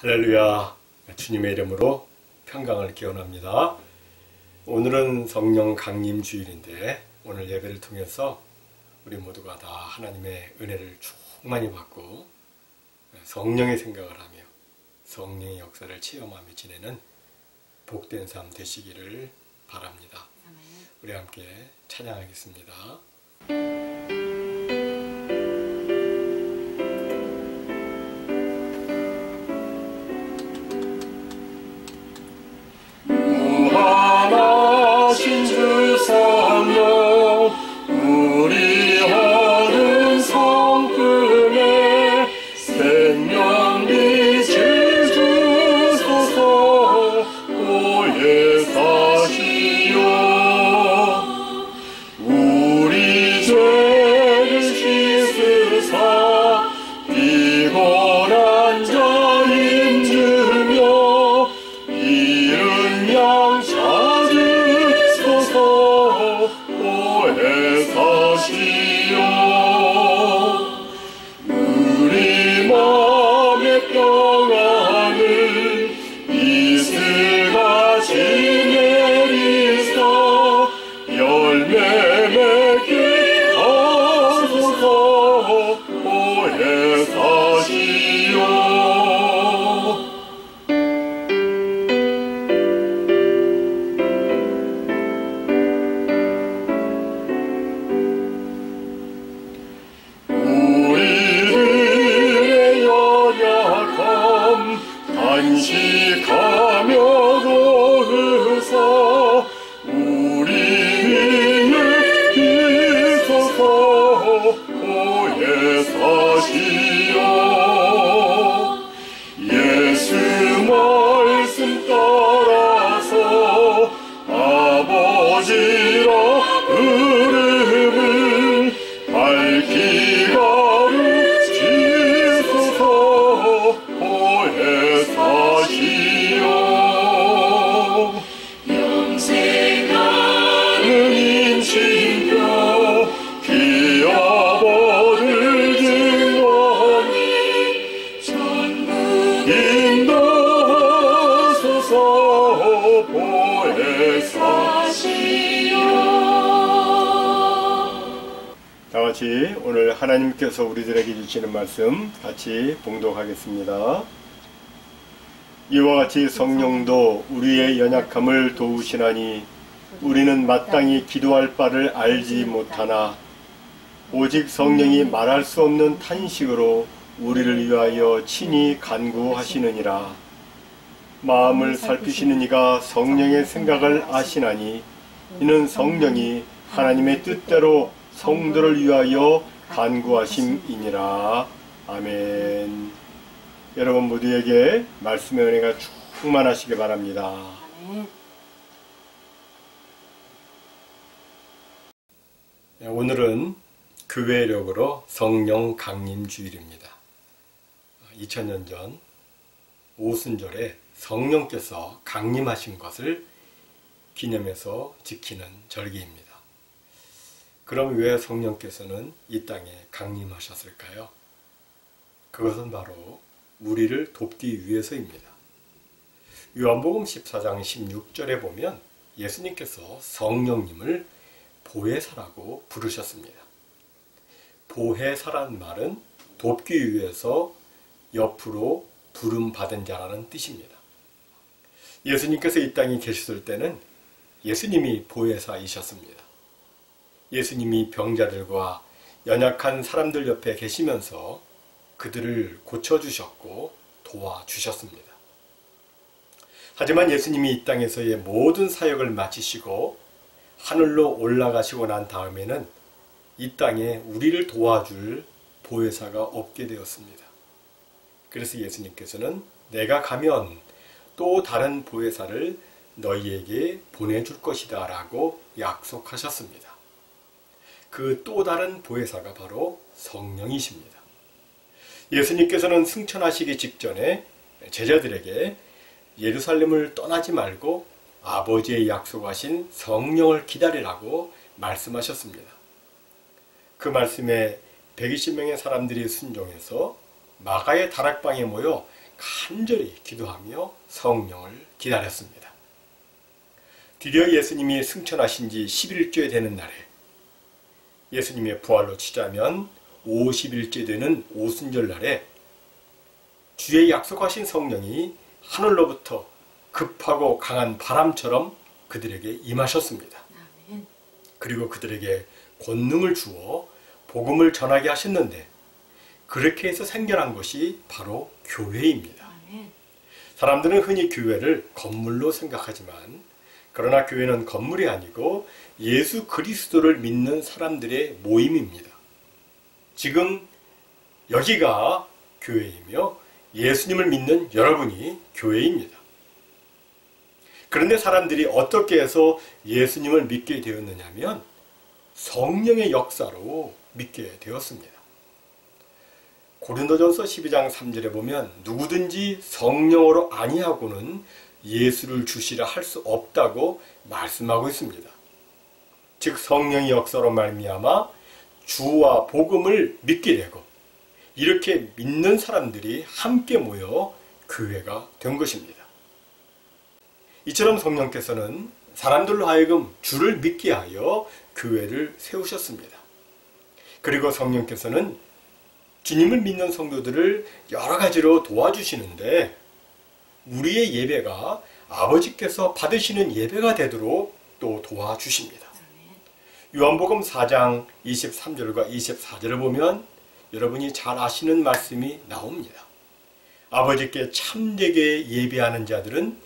할렐루야. 주님의 이름으로 평강을 기원합니다. 오늘은 성령 강림 주일인데 오늘 예배를 통해서 우리 모두가 다 하나님의 은혜를 충만히 받고 성령의 생각을 하며 성령의 역사를 체험하며 지내는 복된 삶 되시기를 바랍니다. 우리 함께 찬양하겠습니다. 무한하신 주 성령 우리 어른 성품에 생명빛을 주소서. 오예 사시오. 우리 죄를 씻으사 피곤한 자 힘주며 이른 양 찾으소서. 오해 사시오. 우리 마음의 평안을 이슬같이 내리사 열매 맺게 하소서. 오해 사시오. 우리들의 연약함 단식하며 도우사 우리 위에 비소서. 오예 사시오. 예수 말씀 따라서 아버지라 부름을 밝히 가르치소서. 오해 사시오. 영생하는 인신표 기업 얻을 증언이 전부 인도하소서. 오해 사시오. 다 같이 오늘 하나님께서 우리들에게 주시는 말씀 같이 봉독하겠습니다. 이와 같이 성령도 우리의 연약함을 도우시나니 우리는 마땅히 기도할 바를 알지 못하나 오직 성령이 말할 수 없는 탄식으로 우리를 위하여 친히 간구하시느니라. 마음을 살피시는 이가 성령의 생각을 아시나니 이는 성령이 하나님의 뜻대로 성도를 위하여 간구하심이니라. 아멘. 여러분 모두에게 말씀의 은혜가 충만하시기 바랍니다. 오늘은 교회력으로 성령 강림 주일입니다. 2000년 전 오순절에 성령께서 강림하신 것을 기념해서 지키는 절기입니다. 그럼 왜 성령께서는 이 땅에 강림하셨을까요? 그것은 바로 우리를 돕기 위해서입니다. 요한복음 14장 16절에 보면 예수님께서 성령님을 보혜사라고 부르셨습니다. 보혜사란 말은 돕기 위해서 옆으로 부름받은 자라는 뜻입니다. 예수님께서 이 땅에 계셨을 때는 예수님이 보혜사이셨습니다. 예수님이 병자들과 연약한 사람들 옆에 계시면서 그들을 고쳐주셨고 도와주셨습니다. 하지만 예수님이 이 땅에서의 모든 사역을 마치시고 하늘로 올라가시고 난 다음에는 이 땅에 우리를 도와줄 보혜사가 없게 되었습니다. 그래서 예수님께서는 내가 가면 또 다른 보혜사를 너희에게 보내줄 것이다 라고 약속하셨습니다. 그 또 다른 보혜사가 바로 성령이십니다. 예수님께서는 승천하시기 직전에 제자들에게 예루살렘을 떠나지 말고 아버지의 약속하신 성령을 기다리라고 말씀하셨습니다. 그 말씀에 120명의 사람들이 순종해서 마가의 다락방에 모여 간절히 기도하며 성령을 기다렸습니다. 드디어 예수님이 승천하신 지 11주에 되는 날에, 예수님의 부활로 치자면 50일째 되는 오순절 날에 주의 약속하신 성령이 하늘로부터 급하고 강한 바람처럼 그들에게 임하셨습니다. 그리고 그들에게 권능을 주어 복음을 전하게 하셨는데, 그렇게 해서 생겨난 것이 바로 교회입니다. 사람들은 흔히 교회를 건물로 생각하지만, 그러나 교회는 건물이 아니고 예수 그리스도를 믿는 사람들의 모임입니다. 지금 여기가 교회이며 예수님을 믿는 여러분이 교회입니다. 그런데 사람들이 어떻게 해서 예수님을 믿게 되었느냐면 성령의 역사로 믿게 되었습니다. 고린도전서 12장 3절에 보면 누구든지 성령으로 아니하고는 예수를 주시라 할 수 없다고 말씀하고 있습니다. 즉 성령의 역사로 말미암아 주와 복음을 믿게 되고, 이렇게 믿는 사람들이 함께 모여 교회가 된 것입니다. 이처럼 성령께서는 사람들로 하여금 주를 믿게 하여 교회를 세우셨습니다. 그리고 성령께서는 주님을 믿는 성도들을 여러 가지로 도와주시는데, 우리의 예배가 아버지께서 받으시는 예배가 되도록 또 도와주십니다. 요한복음 4장 23절과 24절을 보면 여러분이 잘 아시는 말씀이 나옵니다. 아버지께 참되게 예배하는 자들은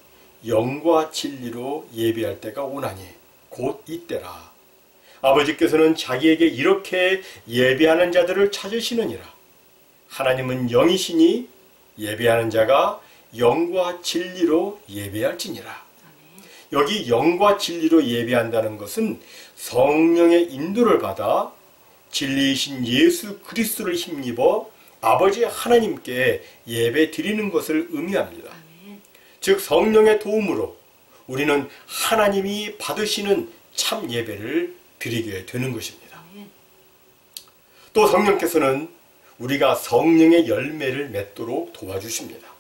영과 진리로 예배할 때가 오나니 곧 이때라. 아버지께서는 자기에게 이렇게 예배하는 자들을 찾으시느니라. 하나님은 영이시니 예배하는 자가 영과 진리로 예배할지니라. 여기 영과 진리로 예배한다는 것은 성령의 인도를 받아 진리이신 예수 그리스도를 힘입어 아버지 하나님께 예배 드리는 것을 의미합니다. 즉 성령의 도움으로 우리는 하나님이 받으시는 참 예배를 드리게 되는 것입니다. 또 성령께서는 우리가 성령의 열매를 맺도록 도와주십니다.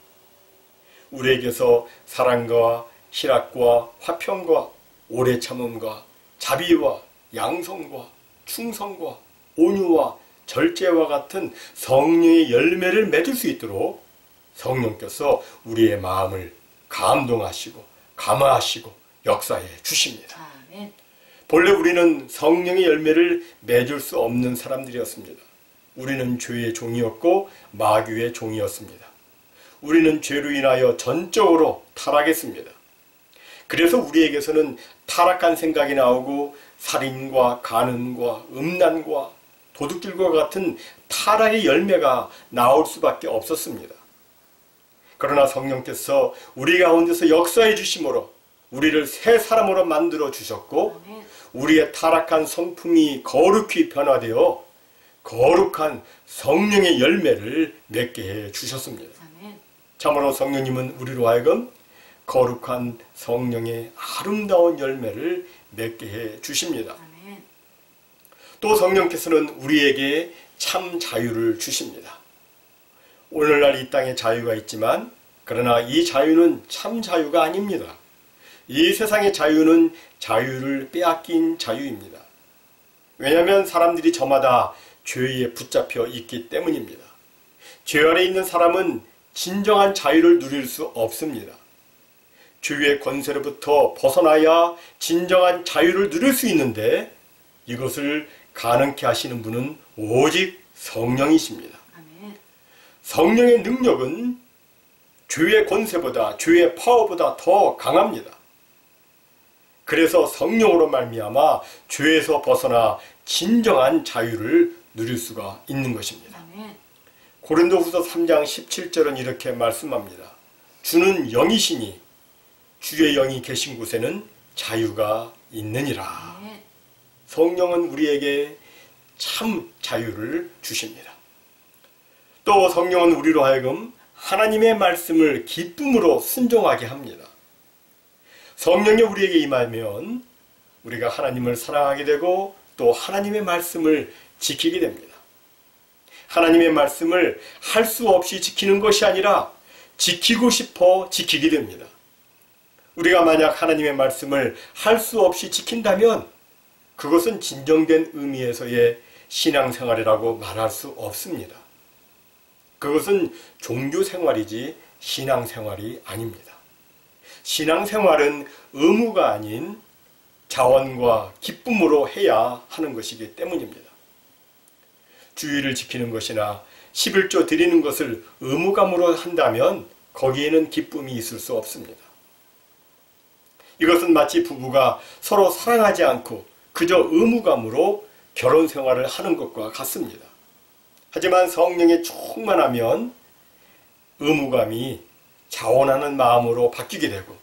우리에게서 사랑과 희락과 화평과 오래 참음과 자비와 양성과 충성과 온유와 절제와 같은 성령의 열매를 맺을 수 있도록 성령께서 우리의 마음을 감동하시고 감화하시고 역사해 주십니다. 아멘. 본래 우리는 성령의 열매를 맺을 수 없는 사람들이었습니다. 우리는 죄의 종이었고 마귀의 종이었습니다. 우리는 죄로 인하여 전적으로 타락했습니다. 그래서 우리에게서는 타락한 생각이 나오고 살인과 간음과 음란과 도둑질과 같은 타락의 열매가 나올 수밖에 없었습니다. 그러나 성령께서 우리 가운데서 역사해 주심으로 우리를 새 사람으로 만들어 주셨고, 우리의 타락한 성품이 거룩히 변화되어 거룩한 성령의 열매를 맺게 해 주셨습니다. 참으로 성령님은 우리로 하여금 거룩한 성령의 아름다운 열매를 맺게 해 주십니다. 또 성령께서는 우리에게 참 자유를 주십니다. 오늘날 이 땅에 자유가 있지만, 그러나 이 자유는 참 자유가 아닙니다. 이 세상의 자유는 자유를 빼앗긴 자유입니다. 왜냐하면 사람들이 저마다 죄에 붙잡혀 있기 때문입니다. 죄 아래 있는 사람은 진정한 자유를 누릴 수 없습니다. 죄의 권세로부터 벗어나야 진정한 자유를 누릴 수 있는데, 이것을 가능케 하시는 분은 오직 성령이십니다. 성령의 능력은 죄의 권세보다, 죄의 파워보다 더 강합니다. 그래서 성령으로 말미암아 죄에서 벗어나 진정한 자유를 누릴 수가 있는 것입니다. 고린도후서 3장 17절은 이렇게 말씀합니다. 주는 영이시니 주의 영이 계신 곳에는 자유가 있느니라. 성령은 우리에게 참 자유를 주십니다. 또 성령은 우리로 하여금 하나님의 말씀을 기쁨으로 순종하게 합니다. 성령이 우리에게 임하면 우리가 하나님을 사랑하게 되고 또 하나님의 말씀을 지키게 됩니다. 하나님의 말씀을 할 수 없이 지키는 것이 아니라 지키고 싶어 지키게 됩니다. 우리가 만약 하나님의 말씀을 할 수 없이 지킨다면 그것은 진정된 의미에서의 신앙생활이라고 말할 수 없습니다. 그것은 종교생활이지 신앙생활이 아닙니다. 신앙생활은 의무가 아닌 자원과 기쁨으로 해야 하는 것이기 때문입니다. 주의를 지키는 것이나 11조 드리는 것을 의무감으로 한다면 거기에는 기쁨이 있을 수 없습니다. 이것은 마치 부부가 서로 사랑하지 않고 그저 의무감으로 결혼 생활을 하는 것과 같습니다. 하지만 성령에 충만하면 의무감이 자원하는 마음으로 바뀌게 되고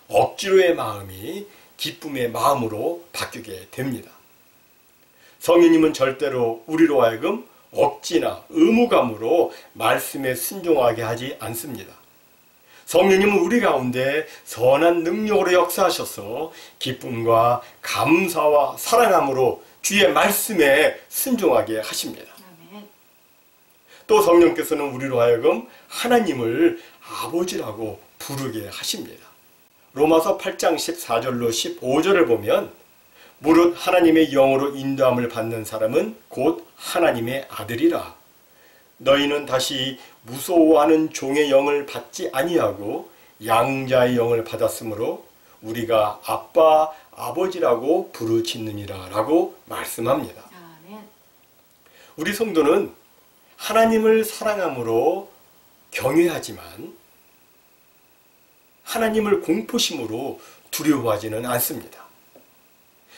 억지로의 마음이 기쁨의 마음으로 바뀌게 됩니다. 성령님은 절대로 우리로 하여금 억지나 의무감으로 말씀에 순종하게 하지 않습니다. 성령님은 우리 가운데 선한 능력으로 역사하셔서 기쁨과 감사와 사랑함으로 주의 말씀에 순종하게 하십니다. 또 성령께서는 우리로 하여금 하나님을 아버지라고 부르게 하십니다. 로마서 8장 14절로 15절을 보면 무릇 하나님의 영으로 인도함을 받는 사람은 곧 하나님의 아들이라. 너희는 다시 무서워하는 종의 영을 받지 아니하고 양자의 영을 받았으므로 우리가 아빠, 아버지라고 부르짖느니라 라고 말씀합니다. 우리 성도는 하나님을 사랑함으로 경외하지만 하나님을 공포심으로 두려워하지는 않습니다.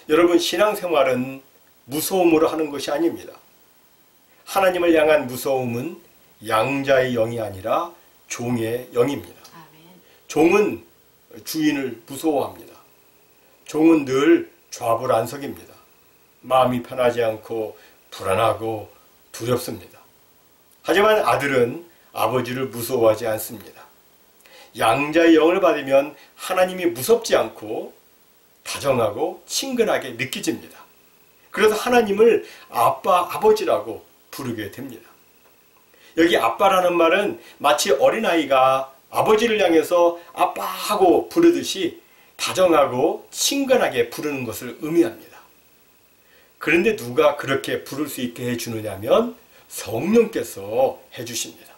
여러분, 신앙생활은 무서움으로 하는 것이 아닙니다. 하나님을 향한 무서움은 양자의 영이 아니라 종의 영입니다. 종은 주인을 무서워합니다. 종은 늘 좌불안석입니다. 마음이 편하지 않고 불안하고 두렵습니다. 하지만 아들은 아버지를 무서워하지 않습니다. 양자의 영을 받으면 하나님이 무섭지 않고 다정하고 친근하게 느껴집니다. 그래서 하나님을 아빠, 아버지라고 부르게 됩니다. 여기 아빠라는 말은 마치 어린아이가 아버지를 향해서 아빠하고 부르듯이 다정하고 친근하게 부르는 것을 의미합니다. 그런데 누가 그렇게 부를 수 있게 해주느냐면 성령께서 해주십니다.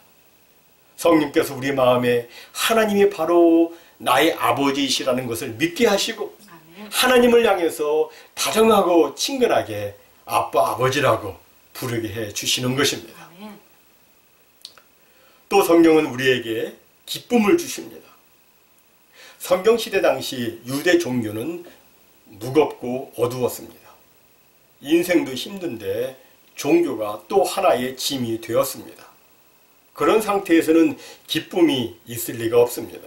성령께서 우리 마음에 하나님이 바로 나의 아버지이시라는 것을 믿게 하시고 하나님을 향해서 다정하고 친근하게 아빠, 아버지라고 부르게 해주시는 것입니다. 또 성령은 우리에게 기쁨을 주십니다. 성경시대 당시 유대 종교는 무겁고 어두웠습니다. 인생도 힘든데 종교가 또 하나의 짐이 되었습니다. 그런 상태에서는 기쁨이 있을 리가 없습니다.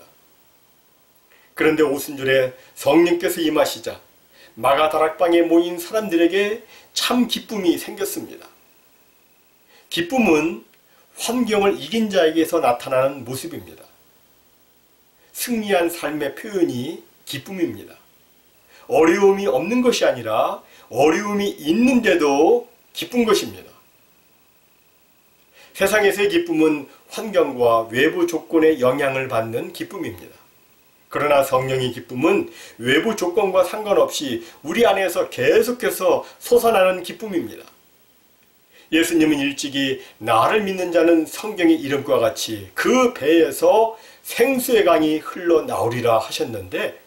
그런데 오순절에 성령께서 임하시자 마가다락방에 모인 사람들에게 참 기쁨이 생겼습니다. 기쁨은 환경을 이긴 자에게서 나타나는 모습입니다. 승리한 삶의 표현이 기쁨입니다. 어려움이 없는 것이 아니라 어려움이 있는데도 기쁜 것입니다. 세상에서의 기쁨은 환경과 외부 조건의 영향을 받는 기쁨입니다. 그러나 성령의 기쁨은 외부 조건과 상관없이 우리 안에서 계속해서 솟아나는 기쁨입니다. 예수님은 일찍이 나를 믿는 자는 성경의 이름과 같이 그 배에서 생수의 강이 흘러나오리라 하셨는데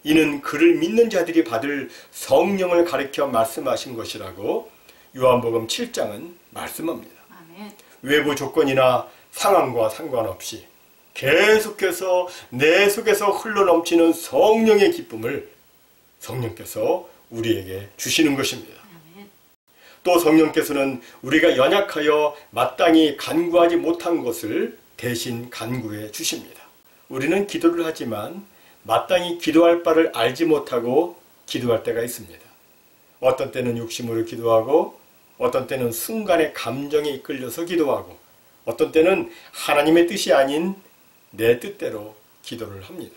이는 그를 믿는 자들이 받을 성령을 가리켜 말씀하신 것이라고 요한복음 7장은 말씀합니다. 아멘. 외부 조건이나 상황과 상관없이 계속해서 내 속에서 흘러넘치는 성령의 기쁨을 성령께서 우리에게 주시는 것입니다. 아멘. 또 성령께서는 우리가 연약하여 마땅히 간구하지 못한 것을 대신 간구해 주십니다. 우리는 기도를 하지만 마땅히 기도할 바를 알지 못하고 기도할 때가 있습니다. 어떤 때는 욕심으로 기도하고 어떤 때는 순간의 감정에 이끌려서 기도하고 어떤 때는 하나님의 뜻이 아닌 내 뜻대로 기도를 합니다.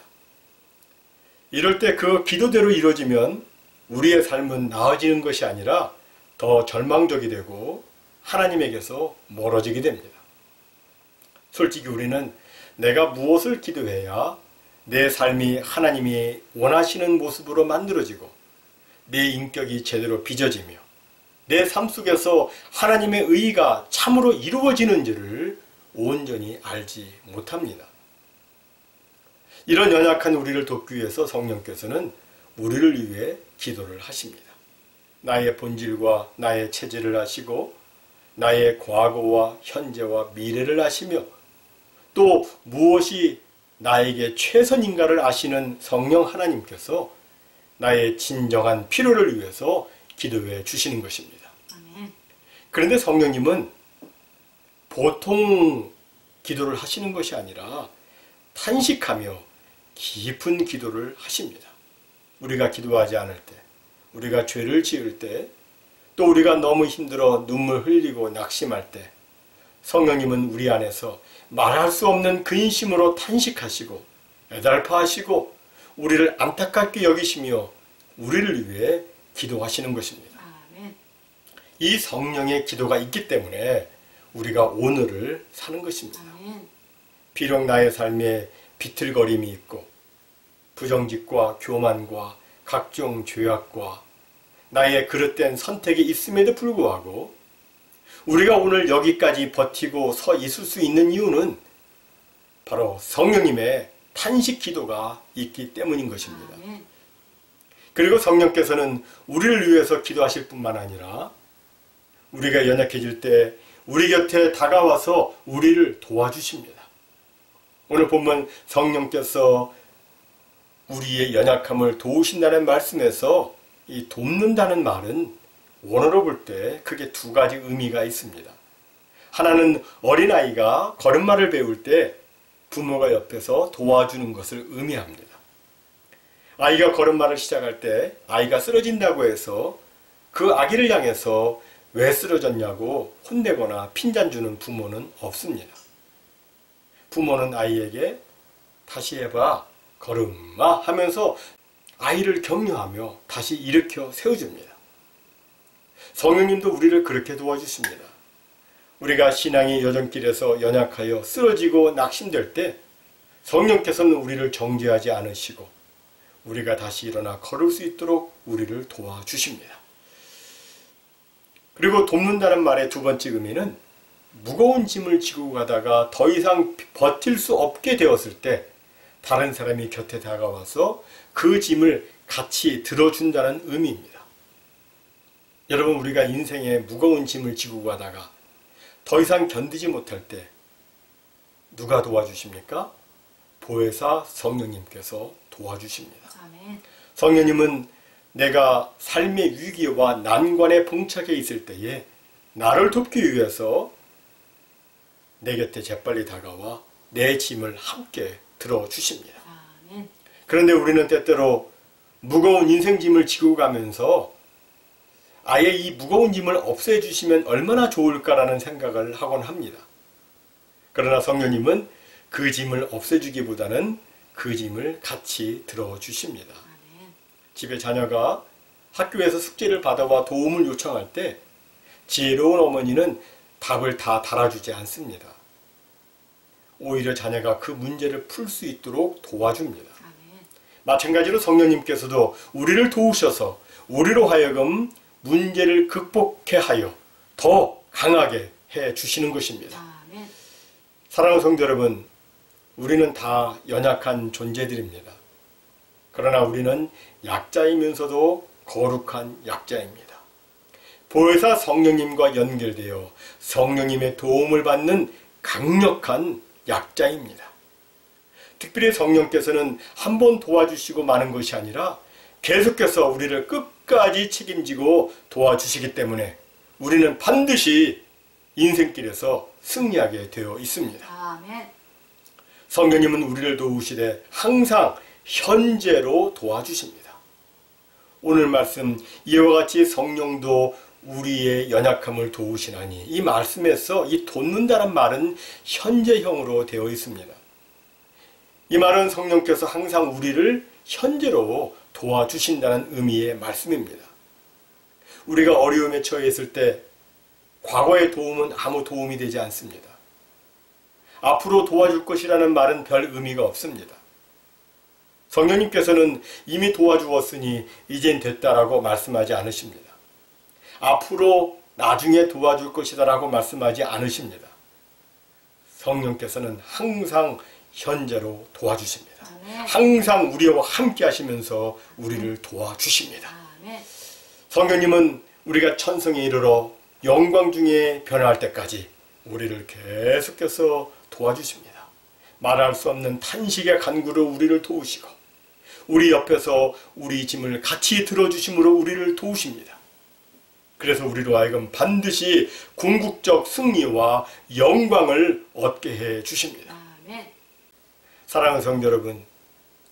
이럴 때 그 기도대로 이루어지면 우리의 삶은 나아지는 것이 아니라 더 절망적이 되고 하나님에게서 멀어지게 됩니다. 솔직히 우리는 내가 무엇을 기도해야 내 삶이 하나님이 원하시는 모습으로 만들어지고 내 인격이 제대로 빚어지며 내 삶 속에서 하나님의 의의가 참으로 이루어지는지를 온전히 알지 못합니다. 이런 연약한 우리를 돕기 위해서 성령께서는 우리를 위해 기도를 하십니다. 나의 본질과 나의 체질을 아시고 나의 과거와 현재와 미래를 아시며 또 무엇이 나에게 최선인가를 아시는 성령 하나님께서 나의 진정한 필요를 위해서 기도해 주시는 것입니다. 그런데 성령님은 보통 기도를 하시는 것이 아니라 탄식하며 깊은 기도를 하십니다. 우리가 기도하지 않을 때, 우리가 죄를 지을 때, 또 우리가 너무 힘들어 눈물 흘리고 낙심할 때 성령님은 우리 안에서 말할 수 없는 근심으로 탄식하시고 애달파하시고 우리를 안타깝게 여기시며 우리를 위해 기도하시는 것입니다. 아멘. 이 성령의 기도가 있기 때문에 우리가 오늘을 사는 것입니다. 아멘. 비록 나의 삶에 비틀거림이 있고 부정직과 교만과 각종 죄악과 나의 그릇된 선택이 있음에도 불구하고 우리가 오늘 여기까지 버티고 서 있을 수 있는 이유는 바로 성령님의 탄식 기도가 있기 때문인 것입니다. 아멘. 그리고 성령께서는 우리를 위해서 기도하실 뿐만 아니라 우리가 연약해질 때 우리 곁에 다가와서 우리를 도와주십니다. 오늘 보면 성령께서 우리의 연약함을 도우신다는 말씀에서 이 돕는다는 말은 원어로 볼 때 크게 두 가지 의미가 있습니다. 하나는 어린아이가 걸음마를 배울 때 부모가 옆에서 도와주는 것을 의미합니다. 아이가 걸음마를 시작할 때 아이가 쓰러진다고 해서 그 아기를 향해서 왜 쓰러졌냐고 혼내거나 핀잔 주는 부모는 없습니다. 부모는 아이에게 다시 해봐, 걸음마 하면서 아이를 격려하며 다시 일으켜 세워줍니다. 성령님도 우리를 그렇게 도와주십니다. 우리가 신앙의 여정길에서 연약하여 쓰러지고 낙심될 때 성령께서는 우리를 정죄하지 않으시고 우리가 다시 일어나 걸을 수 있도록 우리를 도와주십니다. 그리고 돕는다는 말의 두 번째 의미는 무거운 짐을 지고 가다가 더 이상 버틸 수 없게 되었을 때 다른 사람이 곁에 다가와서 그 짐을 같이 들어준다는 의미입니다. 여러분, 우리가 인생에 무거운 짐을 지고 가다가 더 이상 견디지 못할 때 누가 도와주십니까? 보혜사 성령님께서 도와주십니다. 아멘. 성령님은 내가 삶의 위기와 난관에 봉착해 있을 때에 나를 돕기 위해서 내 곁에 재빨리 다가와 내 짐을 함께 들어주십니다. 아멘. 그런데 우리는 때때로 무거운 인생 짐을 지고 가면서 아예 이 무거운 짐을 없애주시면 얼마나 좋을까라는 생각을 하곤 합니다. 그러나 성령님은 그 짐을 없애주기보다는 그 짐을 같이 들어주십니다. 아멘. 집에 자녀가 학교에서 숙제를 받아와 도움을 요청할 때 지혜로운 어머니는 답을 다 달아주지 않습니다. 오히려 자녀가 그 문제를 풀 수 있도록 도와줍니다. 아멘. 마찬가지로 성령님께서도 우리를 도우셔서 우리로 하여금 문제를 극복해 하여 더 강하게 해 주시는 것입니다. 아멘. 사랑하는 성도 여러분, 우리는 다 연약한 존재들입니다. 그러나 우리는 약자이면서도 거룩한 약자입니다. 보혜사 성령님과 연결되어 성령님의 도움을 받는 강력한 약자입니다. 특별히 성령께서는 한 번 도와주시고 마는 것이 아니라 계속해서 우리를 끝까지 책임지고 도와주시기 때문에 우리는 반드시 인생길에서 승리하게 되어 있습니다. 아멘. 성령님은 우리를 도우시되 항상 현재로 도와주십니다. 오늘 말씀 이와 같이 성령도 우리의 연약함을 도우시나니 이 말씀에서 이 돕는다는 말은 현재형으로 되어 있습니다. 이 말은 성령께서 항상 우리를 현재로 도와주신다는 의미의 말씀입니다. 우리가 어려움에 처해 있을 때 과거의 도움은 아무 도움이 되지 않습니다. 앞으로 도와줄 것이라는 말은 별 의미가 없습니다. 성령님께서는 이미 도와주었으니 이젠 됐다라고 말씀하지 않으십니다. 앞으로 나중에 도와줄 것이다라고 말씀하지 않으십니다. 성령께서는 항상 현재로 도와주십니다. 항상 우리와 함께 하시면서 우리를 도와주십니다. 성령님은 우리가 천성에 이르러 영광 중에 변화할 때까지 우리를 계속해서 도와주십니다. 말할 수 없는 탄식의 간구로 우리를 도우시고 우리 옆에서 우리 짐을 같이 들어주심으로 우리를 도우십니다. 그래서 우리로 하여금 반드시 궁극적 승리와 영광을 얻게 해 주십니다. 사랑하는 성도 여러분,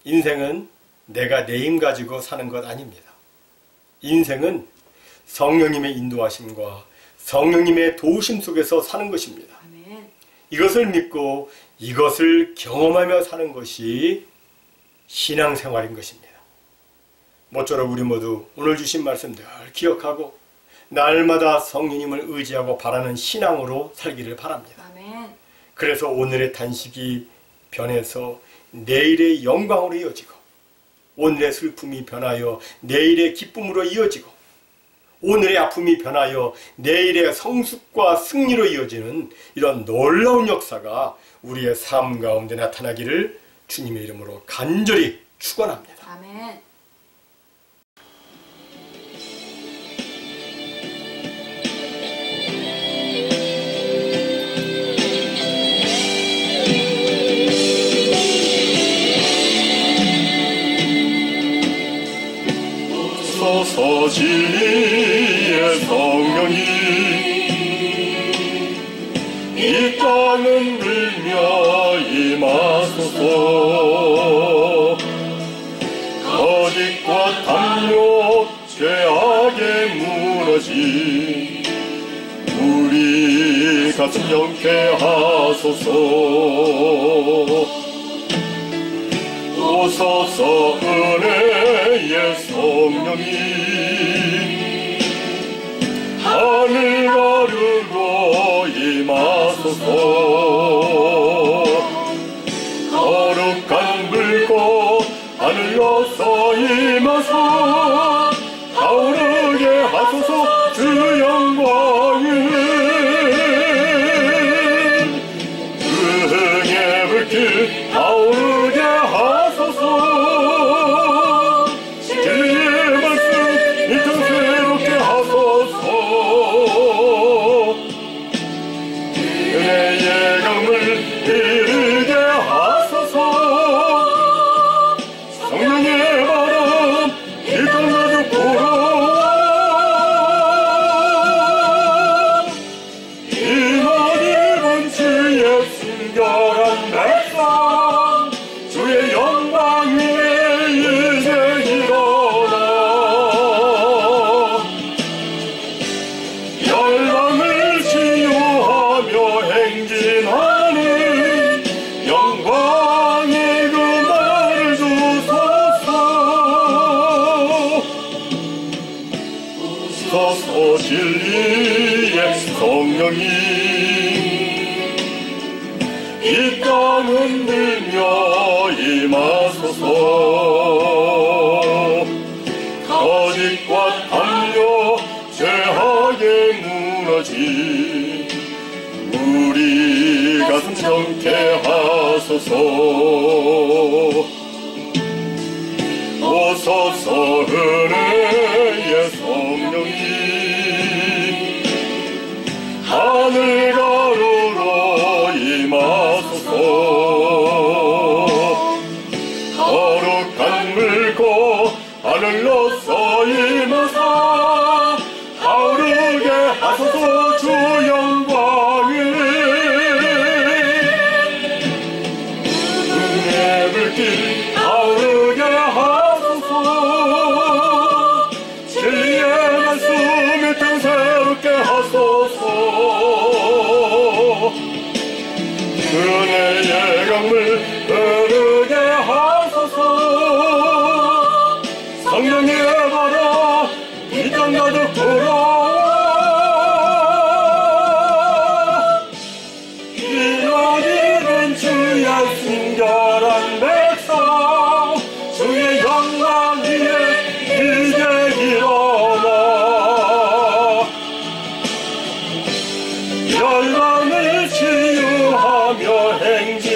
인생은 내가 내 힘 가지고 사는 것 아닙니다. 인생은 성령님의 인도하심과 성령님의 도우심 속에서 사는 것입니다. 이것을 믿고 이것을 경험하며 사는 것이 신앙생활인 것입니다. 모쪼록 우리 모두 오늘 주신 말씀 늘 기억하고 날마다 성령님을 의지하고 바라는 신앙으로 살기를 바랍니다. 그래서 오늘의 단식이 변해서 내일의 영광으로 이어지고 오늘의 슬픔이 변하여 내일의 기쁨으로 이어지고 오늘의 아픔이 변하여 내일의 성숙과 승리로 이어지는 이런 놀라운 역사가 우리의 삶 가운데 나타나기를 주님의 이름으로 간절히 축원합니다. 아멘. 소서 진리의 성령이 이 땅은 들며 임하소서. 거짓과 탐욕 죄악에 무너진 우리 가슴 영케하소서. 오소서 은혜의 성령이 하늘 가르고 임하소서. 거룩한 불꽃 하늘로서 임하소. 타오르게 하소서 주 영광을. 응의 불길 타오르게 하소서. 진리의 말씀 이토록 새롭게 하소서. 은혜의 강물 이르게 하소서. 성령의 바람 이 땅 가득 불어와. 이만 입은 주의 순결한 백성 주의 영광 위에 이제 일어나. 열방을 치유하며 행진하는 영광의 그날을 주소서. 소서 진리의 성령이 이 땅 흔들며 임하소서. 거짓과 탐욕 죄악에 무너진 우리 가슴 정케 하소서. 오소서 은혜의 성령이 하늘 가루로 임하소서. 거룩한 물고 하늘로서 임하사 타오르게 하소서 주 영광을. 은혜의 불길 타오르게 하소서. 진리의 말씀 이 땅 새롭게 하소서. 은혜의 강물 흐르게 하소서. 성령의 바람 이 땅 가득 불어와. 행진